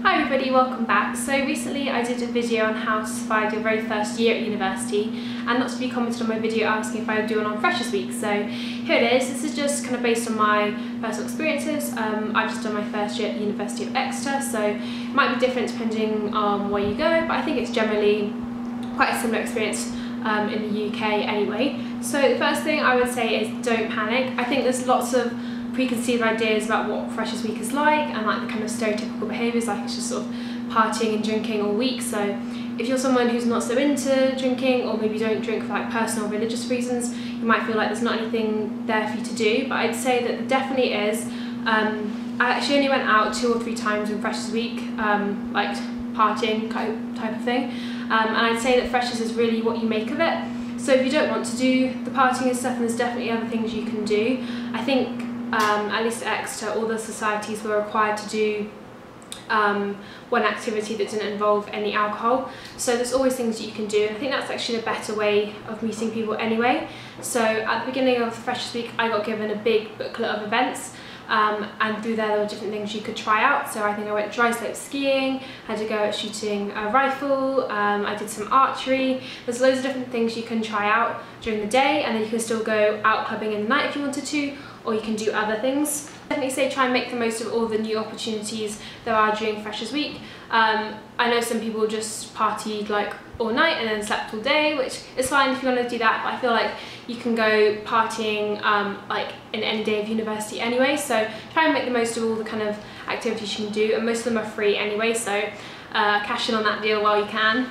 Hi everybody, welcome back. So recently I did a video on how to survive your very first year at university, and lots of you commented on my video asking if I would do one on Freshers Week. So here it is. This is just kind of based on my personal experiences. I've just done my first year at the University of Exeter, so it might be different depending on where you go, but I think it's generally quite a similar experience in the UK anyway. So the first thing I would say is don't panic. I think there's lots of preconceived ideas about what Freshers Week is like and like the kind of stereotypical behaviours, like it's just sort of partying and drinking all week. So if you're someone who's not so into drinking, or maybe don't drink for like personal or religious reasons, you might feel like there's not anything there for you to do, but I'd say that there definitely is. I actually only went out 2 or 3 times in Freshers Week, like partying type of thing, and I'd say that Freshers is really what you make of it. So if you don't want to do the partying and stuff, then there's definitely other things you can do. I think at least at Exeter, all the societies were required to do one activity that didn't involve any alcohol. So there's always things that you can do, and I think that's actually a better way of meeting people anyway. So at the beginning of Freshers Week, I got given a big booklet of events, and through there were different things you could try out. So I think I went dry slope skiing, had to go at shooting a rifle, I did some archery. There's loads of different things you can try out during the day, and then you can still go out clubbing in the night if you wanted to, or you can do other things. Definitely say try and make the most of all the new opportunities there are during Freshers Week. I know some people just partied like all night and then slept all day, which is fine if you want to do that, but I feel like you can go partying like in any day of university anyway, so try and make the most of all the kind of activities you can do, and most of them are free anyway, so cash in on that deal while you can.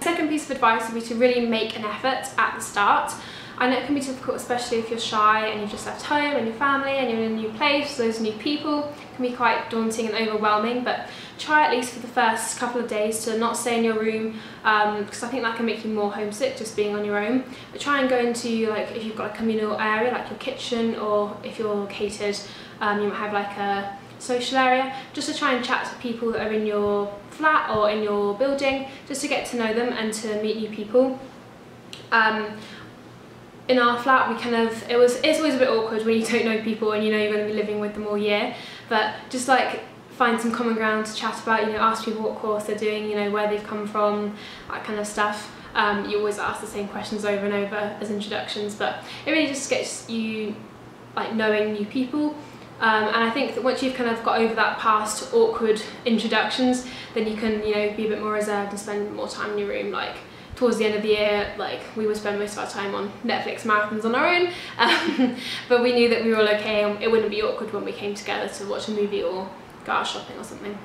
Second piece of advice would be to really make an effort at the start. I know it can be difficult, especially if you're shy and you've just left home and your family and you're in a new place, those new people. It can be quite daunting and overwhelming, but try at least for the first couple of days to not stay in your room, because I think that can make you more homesick just being on your own. But try and go into, like, if you've got a communal area like your kitchen, or if you're catered, you might have like a social area, just to try and chat to people that are in your flat or in your building, just to get to know them and to meet new people. In our flat, it's always a bit awkward when you don't know people and you know you're going to be living with them all year, but just like find some common ground to chat about, you know, ask people what course they're doing, you know, where they've come from, that kind of stuff. You always ask the same questions over and over as introductions, but it really just gets you like knowing new people. And I think that once you've kind of got over that past awkward introductions, then you can, you know, be a bit more reserved and spend more time in your room. Like towards the end of the year, like we would spend most of our time on Netflix marathons on our own, but we knew that we were all okay and it wouldn't be awkward when we came together to watch a movie or go out shopping or something.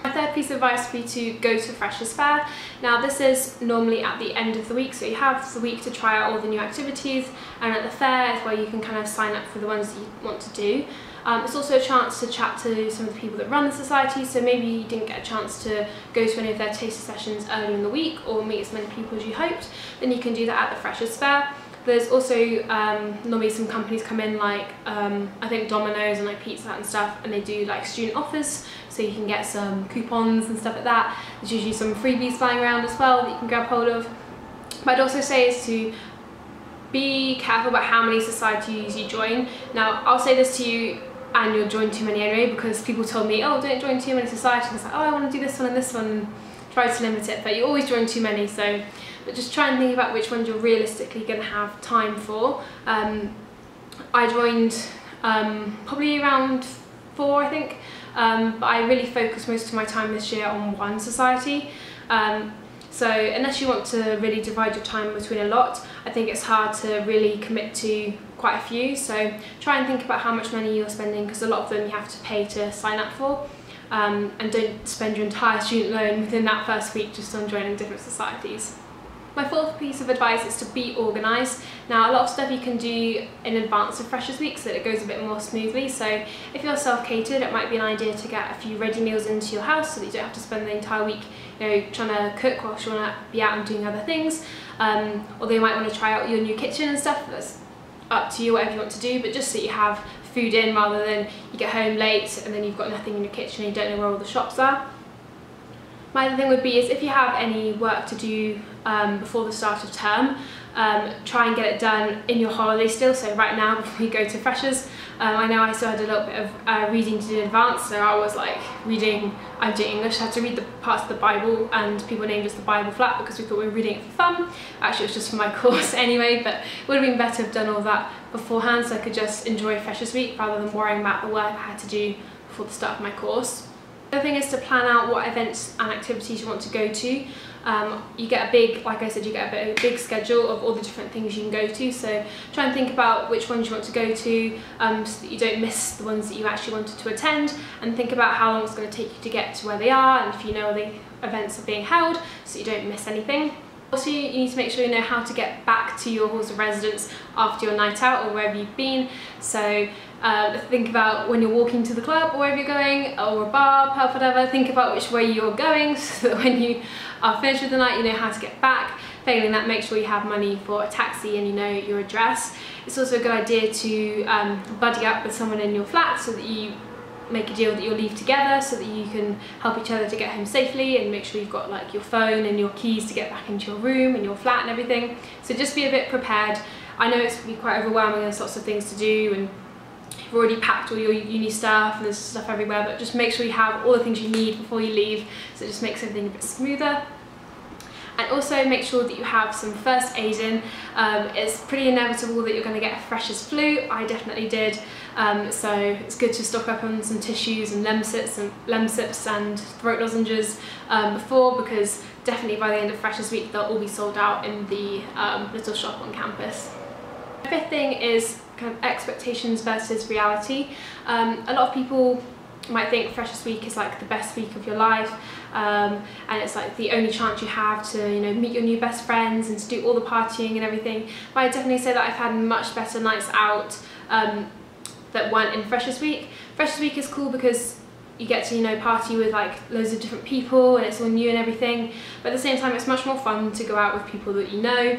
My third piece of advice would be to go to Freshers Fair. Now this is normally at the end of the week, so you have the week to try out all the new activities, and at the fair is where you can kind of sign up for the ones that you want to do. It's also a chance to chat to some of the people that run the society, so maybe you didn't get a chance to go to any of their taster sessions earlier in the week or meet as many people as you hoped, then you can do that at the Freshers Fair. There's also normally some companies come in, like I think Domino's and like Pizza Hut and stuff, and they do like student offers, so you can get some coupons and stuff like that. There's usually some freebies flying around as well that you can grab hold of. But I'd also say is to be careful about how many societies you join. Now I'll say this to you, and you'll join too many anyway, because people told me, oh, don't join too many societies. I was like, oh, I want to do this one and this one, and try to limit it, but you always join too many, so but just try and think about which ones you're realistically going to have time for. I joined probably around 4, I think, but I really focused most of my time this year on one society. So unless you want to really divide your time between a lot, I think it's hard to really commit to quite a few. So try and think about how much money you're spending, because a lot of them you have to pay to sign up for, and don't spend your entire student loan within that first week just on joining different societies. My fourth piece of advice is to be organised. Now a lot of stuff you can do in advance of Freshers Week so that it goes a bit more smoothly. So if you're self-catered, it might be an idea to get a few ready meals into your house so that you don't have to spend the entire week, you know, trying to cook whilst you want to be out and doing other things. Although you might want to try out your new kitchen and stuff, that's up to you, whatever you want to do, but just so you have food in rather than you get home late and then you've got nothing in your kitchen and you don't know where all the shops are. My other thing would be is if you have any work to do before the start of term, try and get it done in your holiday still, so right now before you go to Freshers, I know I still had a little bit of reading to do in advance, so I was like reading, I'm doing English, I had to read the parts of the Bible, and people named us the Bible flat because we thought we were reading it for fun. Actually it was just for my course anyway, but it would have been better to have done all that beforehand so I could just enjoy Freshers Week rather than worrying about the work I had to do before the start of my course. The other thing is to plan out what events and activities you want to go to. You get a big, like I said, you get a big schedule of all the different things you can go to, so try and think about which ones you want to go to so that you don't miss the ones that you actually wanted to attend, and think about how long it's going to take you to get to where they are and if you know where the events are being held so you don't miss anything. Also, you need to make sure you know how to get back to your halls of residence after your night out or wherever you've been. So think about when you're walking to the club or wherever you're going, or a bar, pub, whatever, think about which way you're going so that when you are finished with the night you know how to get back. Failing that, make sure you have money for a taxi and you know your address. It's also a good idea to buddy up with someone in your flat so that you make a deal that you'll leave together so that you can help each other to get home safely, and make sure you've got like your phone and your keys to get back into your room and your flat and everything. So just be a bit prepared. I know it's going to be quite overwhelming, there's lots of things to do and you've already packed all your uni stuff and there's stuff everywhere, but just make sure you have all the things you need before you leave, so it just makes everything a bit smoother. And also make sure that you have some first aid in. It's pretty inevitable that you're going to get a freshers flu. I definitely did. So it's good to stock up on some tissues and lemsips and throat lozenges before, because definitely by the end of Freshers Week they'll all be sold out in the little shop on campus. The fifth thing is kind of expectations versus reality. A lot of people might think Freshers Week is like the best week of your life, and it's like the only chance you have to, you know, meet your new best friends and to do all the partying and everything. But I definitely say that I've had much better nights out that weren't in Freshers Week. Freshers Week is cool because you get to, you know, party with like loads of different people and it's all new and everything, but at the same time it's much more fun to go out with people that you know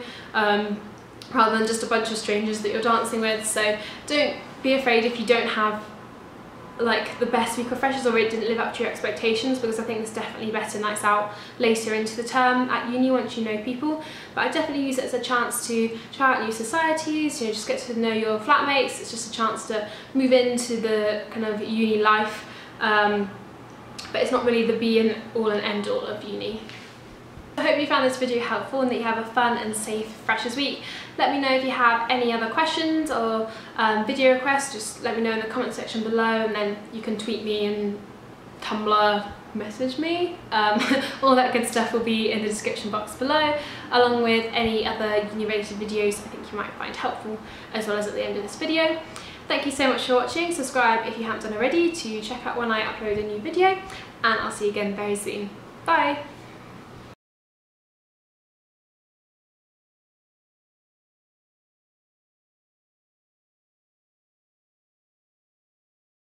rather than just a bunch of strangers that you're dancing with. So don't be afraid if you don't have like the best week of Freshers or it didn't live up to your expectations, because I think there's definitely better nights out later into the term at uni once you know people. But I definitely use it as a chance to try out new societies, you know, just get to know your flatmates. It's just a chance to move into the kind of uni life, but it's not really the be and all and end all of uni. I hope you found this video helpful and that you have a fun and safe Freshers Week. Let me know if you have any other questions or video requests. Just let me know in the comment section below, and then you can tweet me and Tumblr message me. All that good stuff will be in the description box below, along with any other uni-related videos I think you might find helpful, as well as at the end of this video. Thank you so much for watching. Subscribe if you haven't done already to check out when I upload a new video, and I'll see you again very soon. Bye!